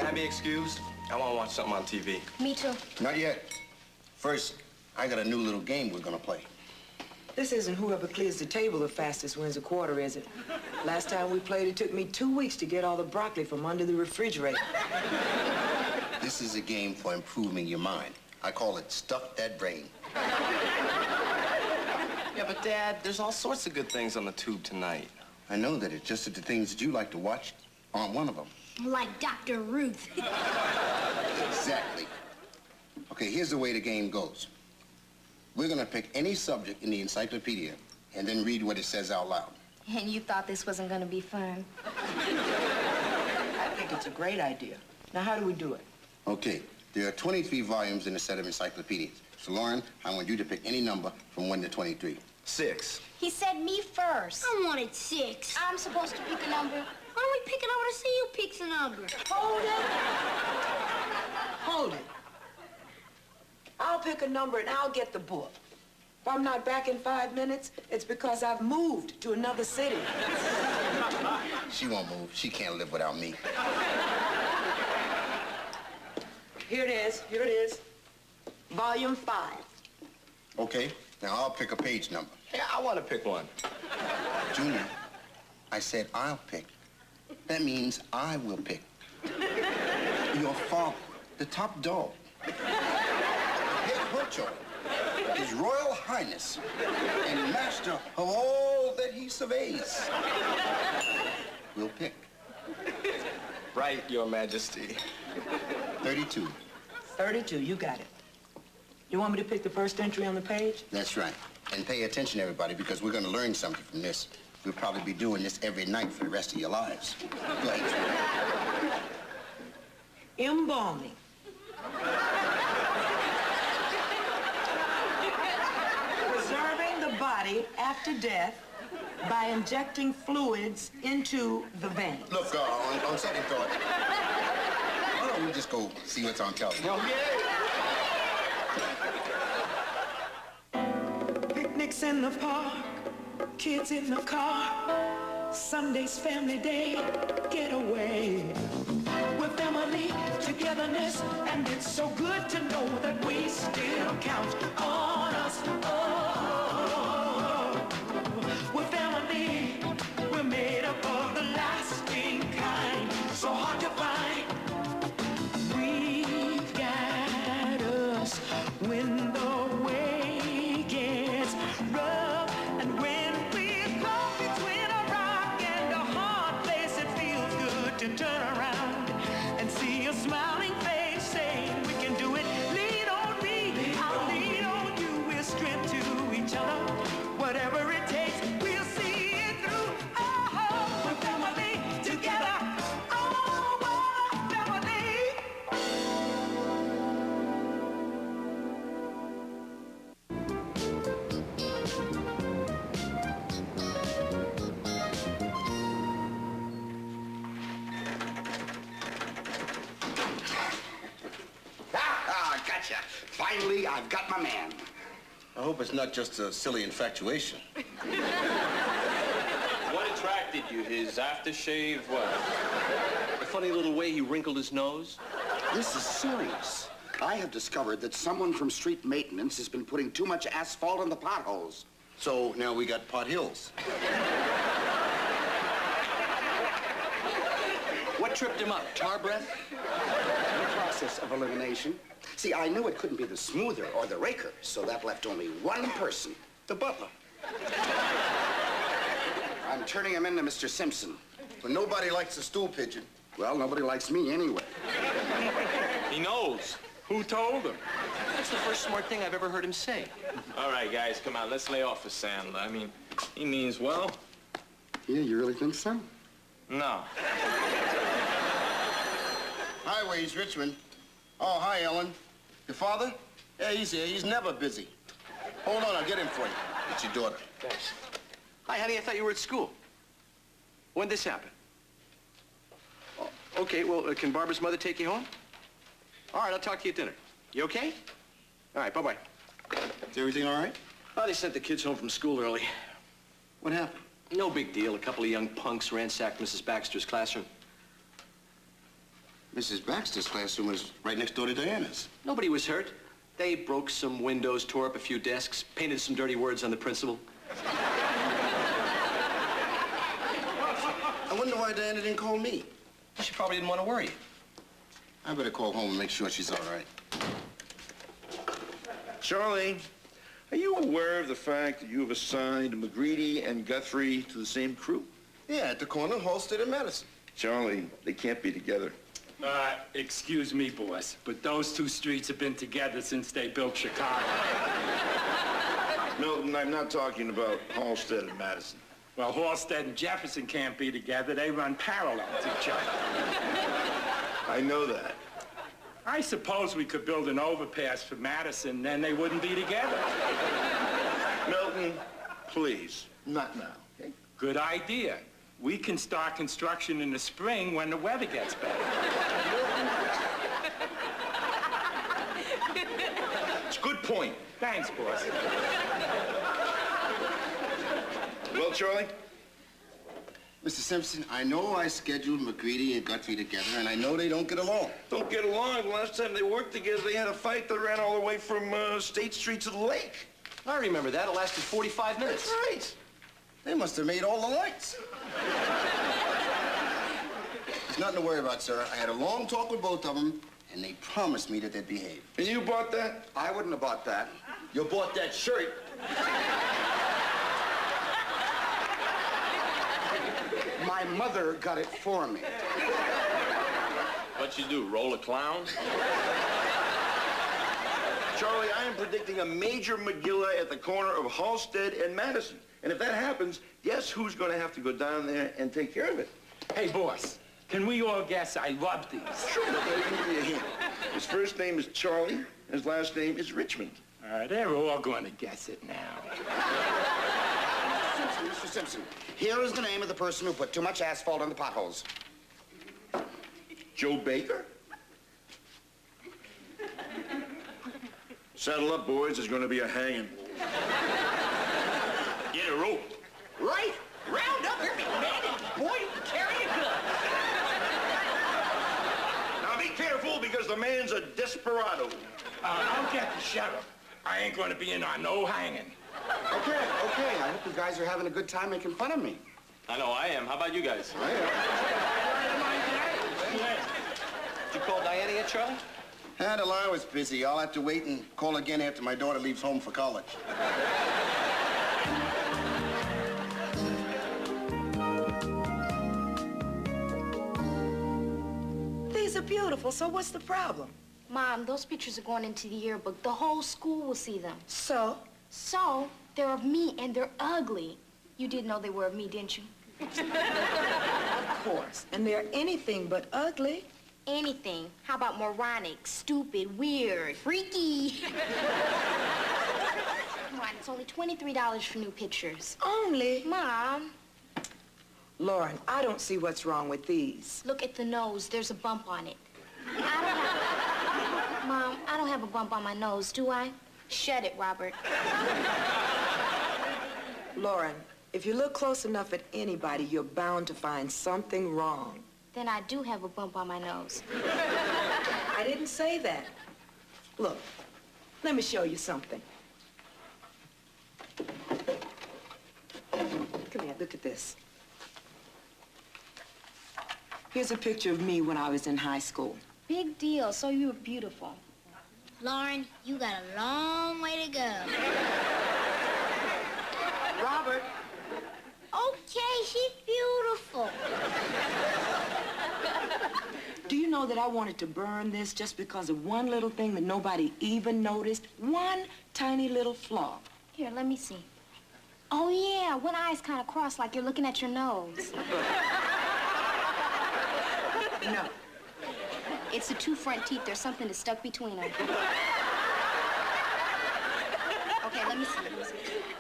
I be excused? I want to watch something on TV. Me too. Not yet. First, I got a new little game we're gonna play. This isn't whoever clears the table the fastest wins a quarter, is it? Last time we played, it took me 2 weeks to get all the broccoli from under the refrigerator. This is a game for improving your mind. I call it Stuff That Brain. Yeah, but Dad, there's all sorts of good things on the tube tonight. I know that it's just that the things that you like to watch aren't one of them. Like Dr. Ruth. Exactly. Okay, here's the way the game goes. We're gonna pick any subject in the encyclopedia and then read what it says out loud. And you thought this wasn't gonna be fun? I think it's a great idea. Now, how do we do it? Okay, there are 23 volumes in a set of encyclopedias. So, Lauren, I want you to pick any number from 1 to 23. 6. He said me first. I wanted 6. I'm supposed to pick a number. Why don't we pick a number to see who picks a number? Hold it. Hold it. I'll pick a number and I'll get the book. If I'm not back in 5 minutes, it's because I've moved to another city. She won't move. She can't live without me. Here it is. Here it is. Volume 5. Okay, now I'll pick a page number. Yeah, I want to pick one. Junior, I said I'll pick. That means I will pick. Your father, the top dog, the head honcho, His Royal Highness, and master of all that he surveys, will pick. Right, Your Majesty. 32. 32, you got it. You want me to pick the first entry on the page? That's right. And pay attention, everybody, because we're going to learn something from this. We'll probably be doing this every night for the rest of your lives. Go ahead. Embalming. Preserving the body after death by injecting fluids into the veins. Look, on second thought, why don't we just go see what's on television? Picnics in the park, kids in the car, Sunday's family day, getaway. We're family, togetherness, and it's so good to know that we still count on us. Oh, we're family, we're made up of the lasting kind, so hard to find. We've got us when the way gets rough, and when we're caught between a rock and a hard place, it feels good to turn around and see a smiling face saying we can do it. Lean on me, I'll lean on you. We're strength to each other. Whatever it takes, we'll see it through. Oh, we're family together. Oh, we're family. Ah, gotcha. Finally, I've got my man. I hope it's not just a silly infatuation. What attracted you? His aftershave? What? The funny little way he wrinkled his nose? This is serious. I have discovered that someone from street maintenance has been putting too much asphalt in the potholes. So now we got Pot Hills. What tripped him up? Tar breath? The process of elimination. See, I knew it couldn't be the smoother or the raker, so that left only one person, the butler. I'm turning him into Mr. Simpson. But nobody likes a stool pigeon. Well, nobody likes me anyway. He knows. Who told him? That's the first smart thing I've ever heard him say. All right, guys, come on. Let's lay off of Sandler. I mean, he means well. Yeah, you really think so? No. Highways, Richmond. Oh, hi, Ellen. Your father? Yeah, he's here. He's never busy. Hold on, I'll get him for you. It's your daughter. Thanks. Hi, honey, I thought you were at school. When'd this happen? Oh, okay, well, can Barbara's mother take you home? All right, I'll talk to you at dinner. You okay? All right, bye-bye. Is everything all right? Oh, they sent the kids home from school early. What happened? No big deal. A couple of young punks ransacked Mrs. Baxter's classroom. Mrs. Baxter's classroom was right next door to Diana's. Nobody was hurt. They broke some windows, tore up a few desks, painted some dirty words on the principal. I wonder why Diana didn't call me. She probably didn't want to worry you. I better call home and make sure she's all right. Charlie, are you aware of the fact that you have assigned McGreedy and Guthrie to the same crew? Yeah, at the corner of Halsted and Madison. Charlie, they can't be together. Excuse me, boss, but those two streets have been together since they built Chicago. Milton, I'm not talking about Halsted and Madison. Well, Halsted and Jefferson can't be together. They run parallel to each other. I know that. I suppose we could build an overpass for Madison, then they wouldn't be together. Milton, please, not now, okay? Good idea. We can start construction in the spring when the weather gets better. It's a good point. Thanks, boss. Well, Charlie? Mr. Simpson, I know I scheduled McGreedy and Guthrie together, and I know they don't get along. Don't get along. The last time they worked together, they had a fight that ran all the way from State Street to the lake. I remember that. It lasted 45 minutes. That's right. They must have made all the lights. There's nothing to worry about, sir. I had a long talk with both of them, and they promised me that they'd behave. And you bought that? I wouldn't have bought that. You bought that shirt. My mother got it for me. What'd you do, roll a clown? Charlie, I am predicting a major McGilla at the corner of Halsted and Madison. And if that happens, guess who's going to have to go down there and take care of it? Hey, boss, can we all guess I love these? Sure, but let me give you a hint. His first name is Charlie, his last name is Richmond. They're all going to guess it now. Mr. Simpson, here is the name of the person who put too much asphalt on the potholes. Joe Baker? Saddle up, boys. There's going to be a hanging. Get a rope. Right? Round up every man and boy who can carry a gun. Now be careful because the man's a desperado. I'll get the sheriff. I ain't going to be in on no hanging. Okay. I hope you guys are having a good time making fun of me. I know I am. How about you guys? I am. Did you call Diana yet, Charlie? The line was busy. I'll have to wait and call again after my daughter leaves home for college. These are beautiful, so what's the problem? Mom, those pictures are going into the yearbook. The whole school will see them. So? So, they're of me, and they're ugly. You did know they were of me, didn't you? Of course. And they're anything but ugly. Anything. How about moronic, stupid, weird, freaky? Come on, it's only $23 for new pictures. Only? Mom, Lauren, I don't see what's wrong with these. look at the nose. There's a bump on it. Mom, I don't have a bump on my nose, do I? Shut it, Robert. Lauren, if you look close enough at anybody, you're bound to find something wrong. Then I do have a bump on my nose. I didn't say that. Look, let me show you something. Come here, look at this. Here's a picture of me when I was in high school. Big deal, so you were beautiful. Lauren, you got a long way to go. Robert. Okay, she's beautiful. Do you know that I wanted to burn this just because of one little thing that nobody even noticed? One tiny little flaw. Here, let me see. Oh, yeah, one eye's kind of crossed like you're looking at your nose. No. It's the two front teeth. There's something that's stuck between them. Okay, let me see.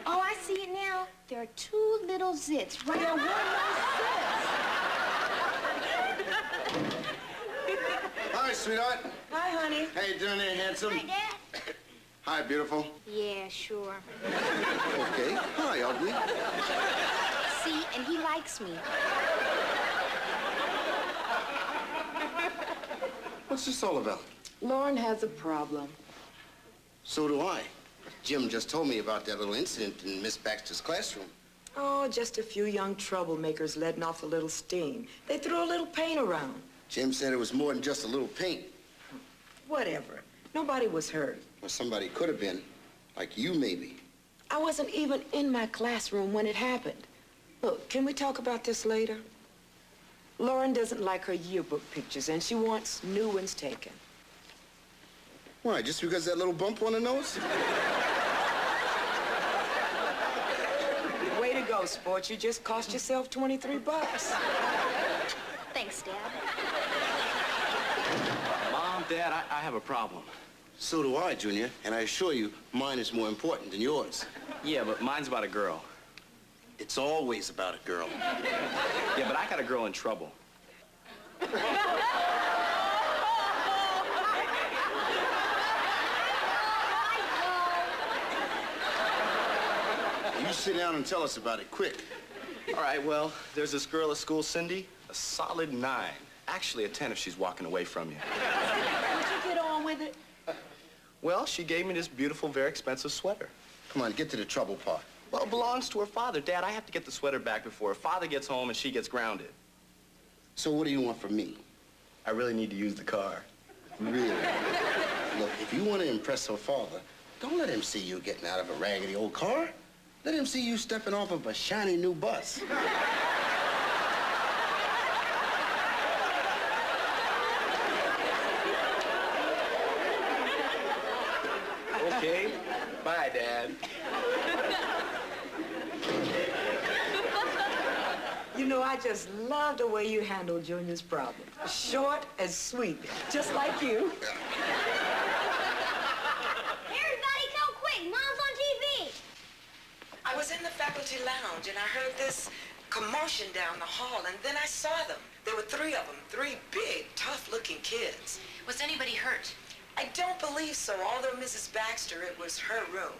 Oh, I see it now. There are two little zits right there. One Hi, sweetheart. Hi, honey. How you doing there, handsome? Hi, Dad. Hi, beautiful. Yeah, sure. Okay. Hi, ugly. See, and he likes me. What's this all about? Lauren has a problem. So do I. Jim just told me about that little incident in Miss Baxter's classroom. Oh, just a few young troublemakers letting off a little steam. They threw a little paint around. Jim said it was more than just a little paint. Whatever. Nobody was hurt. Or somebody could have been. Like you, maybe. I wasn't even in my classroom when it happened. Look, can we talk about this later? Lauren doesn't like her yearbook pictures, and she wants new ones taken. Why, just because that little bump on the nose? Way to go, sport. You just cost yourself $23. Thanks, Dad. Mom, Dad, I have a problem. So do I, Junior. And I assure you, mine is more important than yours. Yeah, but mine's about a girl. It's always about a girl. Yeah, but I got a girl in trouble. You sit down and tell us about it, quick. All right, well, there's this girl at school, Cindy, a solid 9. Actually a 10 if she's walking away from you. Would you get on with it? Well, she gave me this beautiful, very expensive sweater. Come on, get to the trouble part. Well, it belongs to her father. Dad, I have to get the sweater back before her father gets home and she gets grounded. So what do you want from me? I really need to use the car. Really? Look, if you want to impress her father, don't let him see you getting out of a raggedy old car. Let him see you stepping off of a shiny new bus. Okay. Bye, Dad. You know, I just love the way you handle Junior's problem. Short and sweet, just like you. Everybody come quick. Mom's on TV. I was in the faculty lounge, and I heard this commotion down the hall, and then I saw them. There were 3 of them, 3 big, tough-looking kids. Was anybody hurt? I don't believe so. Although Mrs. Baxter, it was her room,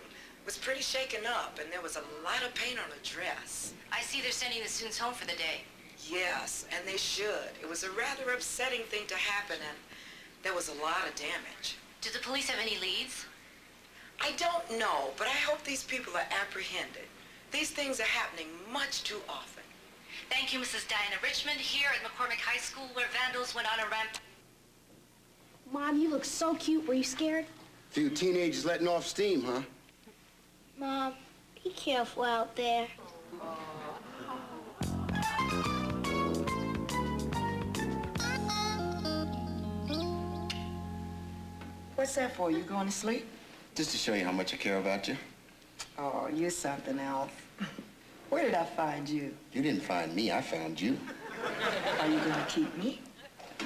was pretty shaken up, and there was a lot of paint on her dress. I see they're sending the students home for the day. Yes, and they should. It was a rather upsetting thing to happen, and there was a lot of damage. Did the police have any leads? I don't know, but I hope these people are apprehended. These things are happening much too often. Thank you, Mrs. Diana Richmond, here at McCormick High School, where vandals went on a rampage. Mom, you look so cute. Were you scared? Few teenagers letting off steam, huh? Mom, be careful out there. What's that for? You going to sleep? Just to show you how much I care about you. Oh, you're something else. Where did I find you? You didn't find me, I found you. Are you going to keep me?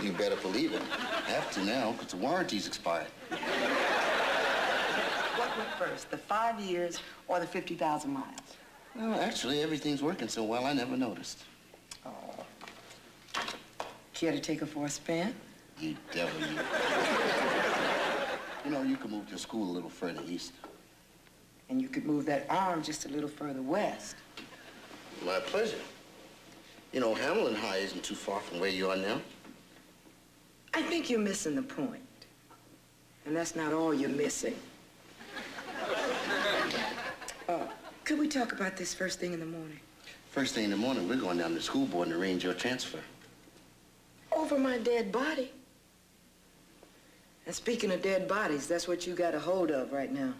You better believe it. Have to now, because the warranty's expired. What went first, the 5 years or the 50,000 miles? Well, actually, everything's working so well, I never noticed. Oh. Care to take her for a spin? You devil, you. You know, you can move your school a little further east. And you could move that arm just a little further west. My pleasure. You know, Hamlin High isn't too far from where you are now. I think you're missing the point. And that's not all you're missing. Could we talk about this first thing in the morning? First thing in the morning, we're going down to the school board and arrange your transfer. Over my dead body. And speaking of dead bodies, that's what you got a hold of right now.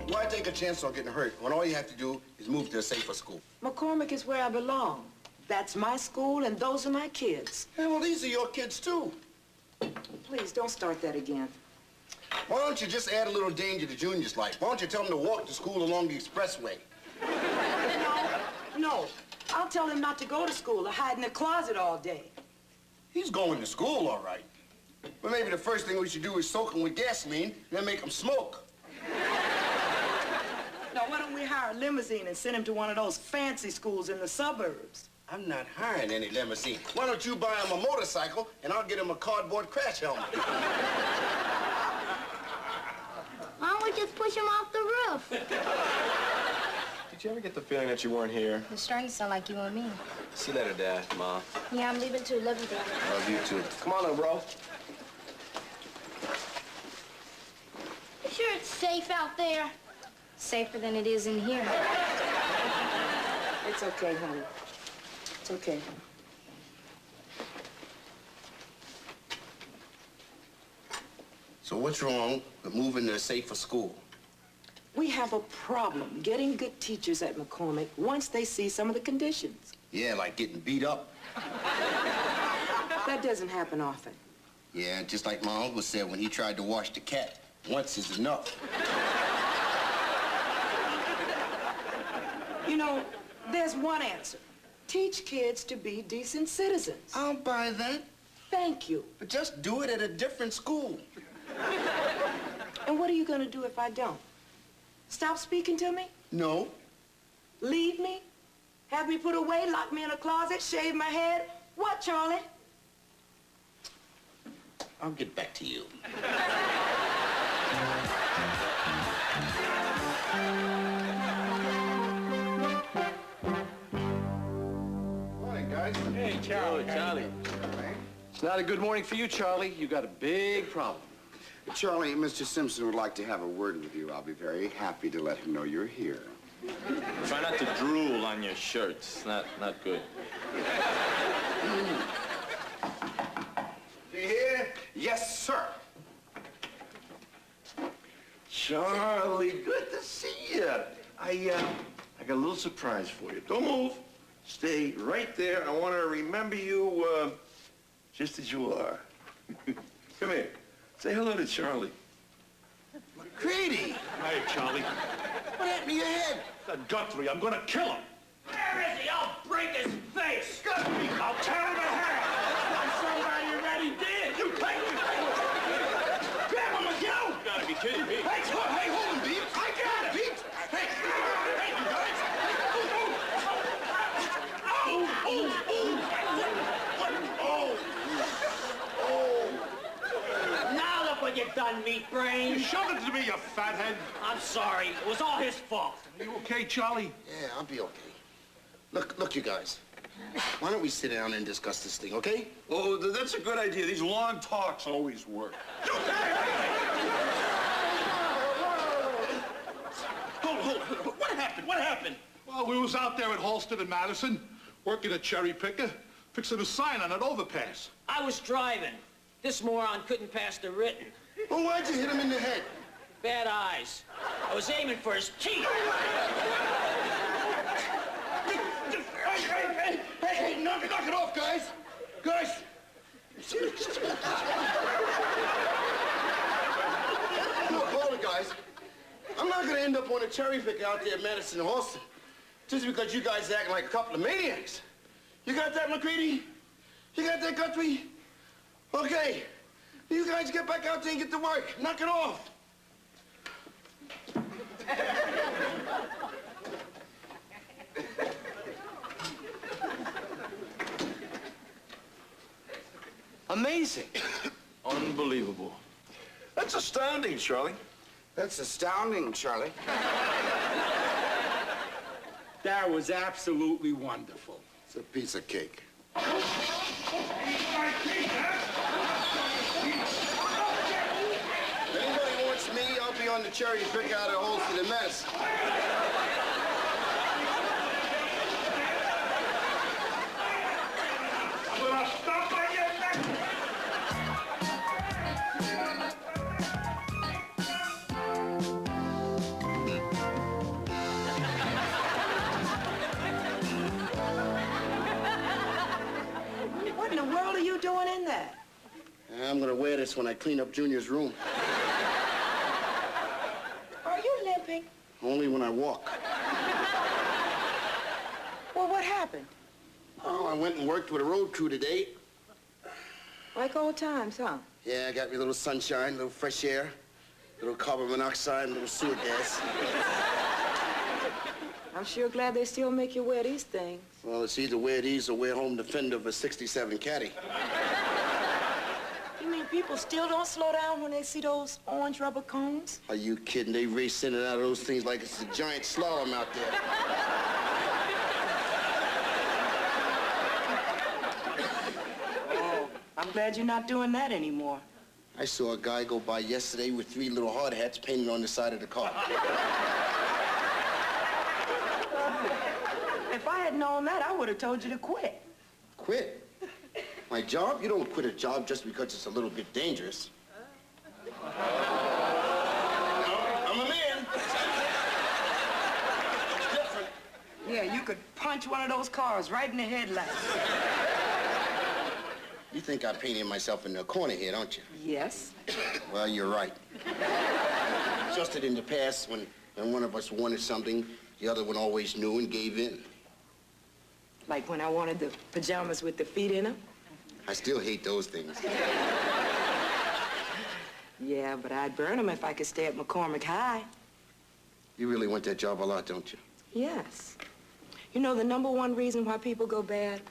Why take a chance on getting hurt when all you have to do is move to a safer school? McCormick is where I belong. That's my school, and those are my kids. Yeah, well, these are your kids, too. Please, don't start that again. Why don't you just add a little danger to Junior's life? Why don't you tell him to walk to school along the expressway? No. I'll tell him not to go to school or hide in the closet all day. He's going to school, all right. But maybe the first thing we should do is soak him with gasoline and then make him smoke. Now, why don't we hire a limousine and send him to one of those fancy schools in the suburbs? I'm not hiring any limousine. Why don't you buy him a motorcycle and I'll get him a cardboard crash helmet? Why don't we just push him off the stuff. Did you ever get the feeling that you weren't here? It's starting to sound like you and me. See you later, Dad, Mom. Yeah, I'm leaving too. Love you, Dad. Love you too. Come on, little bro. You sure it's safe out there? Safer than it is in here. It's okay, honey. It's okay. So what's wrong with moving to a safer school? We have a problem getting good teachers at McCormick once they see some of the conditions. Yeah, like getting beat up. That doesn't happen often. Yeah, just like my uncle said when he tried to wash the cat. Once is enough. You know, there's one answer. Teach kids to be decent citizens. I'll buy that. Thank you. But just do it at a different school. And what are you going to do if I don't? Stop speaking to me? No. Leave me? Have me put away, lock me in a closet, shave my head? What, Charlie? I'll get back to you. Morning, guys. Hey, Charlie. Charlie. It's not a good morning for you, Charlie. You got a big problem. Charlie, Mr. Simpson would like to have a word with you. I'll be very happy to let him know you're here. Try not to drool on your shirts. Not good. You here? Yes, sir. Charlie, good to see you. I got a little surprise for you. Don't move. Stay right there. I want to remember you just as you are. Come here. Say hello to Charlie. McCready! Hey, Charlie. What happened to your head? That Guthrie, I'm gonna kill him. Where is he? I'll break his face. I'll tear him in half. Somebody already did. You take him. Grab him, McGill. You gotta be kidding me. Hey, hold him, Beep. I got it. Beep. Hey, you guys. Now look what you've done, meat brain. You showed it to me, you fathead. I'm sorry. It was all his fault. Are you okay, Charlie? Yeah, I'll be okay. Look, you guys. Why don't we sit down and discuss this thing, okay? Oh, that's a good idea. These long talks always work. Hold. What happened? What happened? Well, we was out there at Halsted and Madison, working a cherry picker, fixing a sign on an overpass. I was driving. This moron couldn't pass the written. Well, why'd you hit him in the head? Bad eyes. I was aiming for his teeth. Hey, knock it off, guys. Guys. Look, hold it, guys. I'm not gonna end up on a cherry picker out there at Madison and Halsted just because you guys acting like a couple of maniacs. You got that, McCready? You got that, Guthrie? Okay. You guys get back out there and get to work. Knock it off. Amazing. Unbelievable. That's astounding, Charlie. That's astounding, Charlie. That was absolutely wonderful. It's a piece of cake. If anybody wants me, I'll be on the cherry pick out of Halsted and Madison. What in the world are you doing in there? I'm gonna wear this when I clean up Junior's room. Are you limping? Only when I walk. Well, what happened? Oh, I went and worked with a road crew today. Like old times, huh? Yeah, I got me a little sunshine, a little fresh air, a little carbon monoxide, and a little sewer gas. I'm sure glad they still make you wear these things. Well, it's either wear these or wear home the fender of a '67 Caddy. You mean people still don't slow down when they see those orange rubber cones? Are you kidding? They race in and out of those things like it's a giant slalom out there. Oh, I'm glad you're not doing that anymore. I saw a guy go by yesterday with 3 little hard hats painted on the side of the car. If I had known that, I would have told you to quit. Quit? My job? You don't quit a job just because it's a little bit dangerous. No, I'm a man. It's different. Yeah, you could punch one of those cars right in the headlights. You think I painted myself in the corner here, don't you? Yes. Well, you're right. Just that in the past, when one of us wanted something, the other one always knew and gave in. Like when I wanted the pajamas with the feet in them? I still hate those things. Yeah, but I'd burn them if I could stay at McCormick High. You really want that job a lot, don't you? Yes. You know, the #1 reason why people go bad?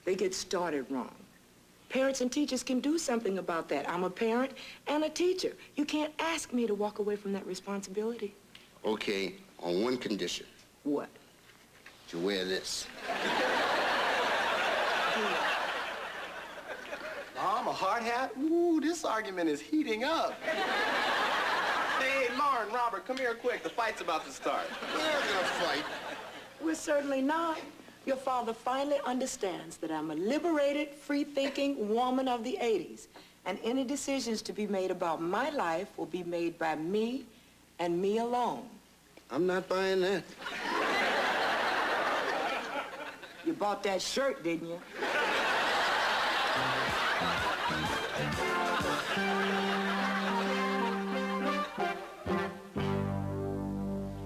They get started wrong. Parents and teachers can do something about that. I'm a parent and a teacher. You can't ask me to walk away from that responsibility. Okay, on one condition. What? You wear this. Mom, a hard hat? Ooh, this argument is heating up. Hey, Lauren, Robert, come here quick. The fight's about to start. We're not gonna fight. We're certainly not. Your father finally understands that I'm a liberated, free-thinking woman of the 80s. And any decisions to be made about my life will be made by me and me alone. I'm not buying that. You bought that shirt, didn't you?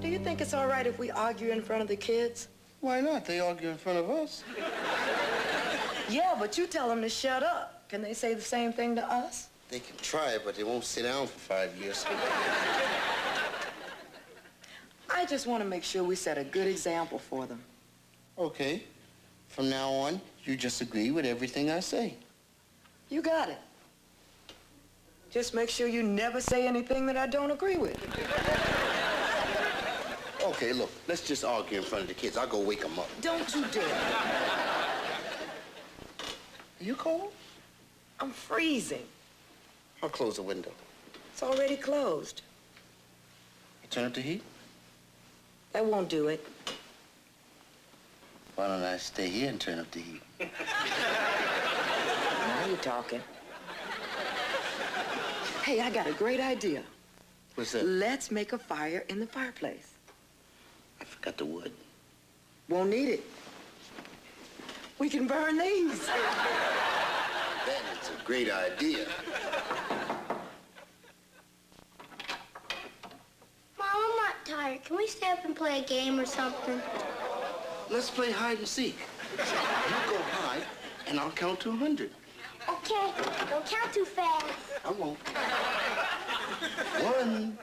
Do you think it's all right if we argue in front of the kids? Why not? They argue in front of us. Yeah, but you tell them to shut up. Can they say the same thing to us? They can try, but they won't sit down for 5 years. I just want to make sure we set a good example for them. Okay. From now on, you just agree with everything I say. You got it. Just make sure you never say anything that I don't agree with. Okay, look, let's just argue in front of the kids. I'll go wake them up. Don't you dare. Are you cold? I'm freezing. I'll close the window. It's already closed. You turn up the heat? That won't do it. Why don't I stay here and turn up the heat? Now you're talking. Hey, I got a great idea. What's that? Let's make a fire in the fireplace. I forgot the wood. Won't need it. We can burn these. That is a great idea. Mom, I'm not tired. Can we stay up and play a game or something? Let's play hide and seek. You go hide, and I'll count to 100. Okay, don't count too fast. I won't. 1,